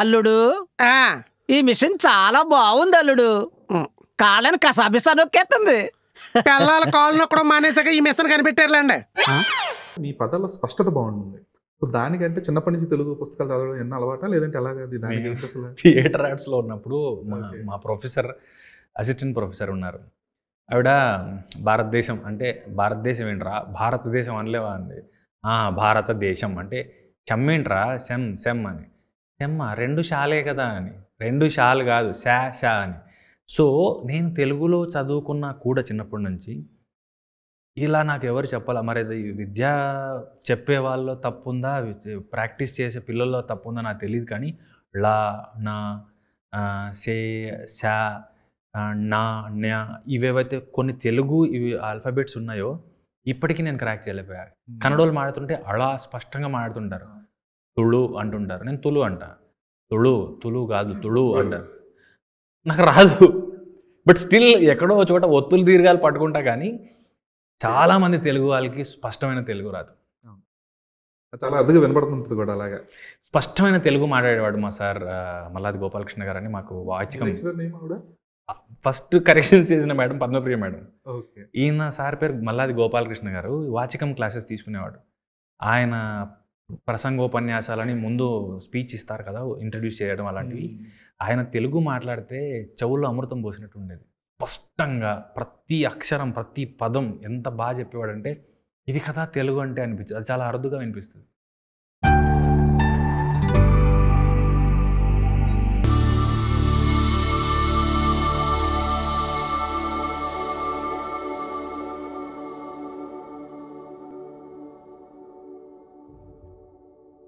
అల్లుడు ఈ మిషన్ చాలా బాగుంది అల్లుడు. కాళ్ళని కసాబిసా నొక్కేస్తుంది. పిల్లల కాళ్ళు నొక్కడం మానేసాక ఈ మిషన్ కనిపెట్టారులేండి. మీ పదాల్లో స్పష్టత బాగుంటుంది. దానికంటే చిన్నప్పటి నుంచి తెలుగు పుస్తకాలు చదవడం ఎన్న అలవాటా లేదంటే ఎలాగా? థియేటర్ ఆర్ట్స్లో ఉన్నప్పుడు మా ప్రొఫెసర్, అసిస్టెంట్ ప్రొఫెసర్ ఉన్నారు. ఆవిడ భారతదేశం అంటే భారతదేశం ఏంట్రా భారతదేశం అనలేవా అంది. భారతదేశం అంటే చెమ్మేంట్రా సెమ్ అని. సెమ్మ 2 షాలే కదా అని. 2 షాలు కాదు షా అని. సో నేను తెలుగులో చదువుకున్నా కూడా చిన్నప్పటి నుంచి ఇలా నాకు ఎవరు చెప్పాలా? మరి అది విద్య చెప్పే వాళ్ళలో తప్పుందా, ప్రాక్టీస్ చేసే పిల్లల్లో తప్పుందా నాకు తెలియదు. కానీ లా నా సే షా నా న్యా ఇవేవైతే కొన్ని తెలుగు ఇవి ఆల్ఫాబెట్స్ ఉన్నాయో ఇప్పటికీ నేను క్రాక్ చేయలేకపోయాను. కన్నడోళ్ళు మాడుతుంటే అలా స్పష్టంగా మాడుతుంటారు. తుళు అంటుంటారు, నేను తులు అంట. తుళు కాదు తుళు అంటారు. నాకు రాదు. బట్ స్టిల్ ఎక్కడో చోట ఒత్తులు దీర్ఘాలు పట్టుకుంటా. కానీ చాలామంది తెలుగు వాళ్ళకి స్పష్టమైన తెలుగు రాదు. చాలా అర్థంగా వినపడుతుంది కూడా. అలాగా స్పష్టమైన తెలుగు మాట్లాడేవాడు మా సార్ మల్లాది గోపాలకృష్ణ గారు అని. మాకు వాచికం ఫస్ట్ కరెక్షన్స్ చేసిన మేడం పద్మప్రియ మేడం. ఈయన సార్ పేరు మల్లాది గోపాలకృష్ణ గారు. వాచికం క్లాసెస్ తీసుకునేవాడు. ఆయన ప్రసంగోపన్యాసాలని ముందు స్పీచ్ ఇస్తారు కదా, ఇంట్రడ్యూస్ చేయడం అలాంటివి. ఆయన తెలుగు మాట్లాడితే చెవుల్లో అమృతం పోసినట్టు ఉండేది. స్పష్టంగా ప్రతి అక్షరం ప్రతి పదం ఎంత బాగా చెప్పేవాడంటే ఇది కదా తెలుగు అంటే అనిపించింది. అది చాలా అరుదుగా వినిపిస్తుంది.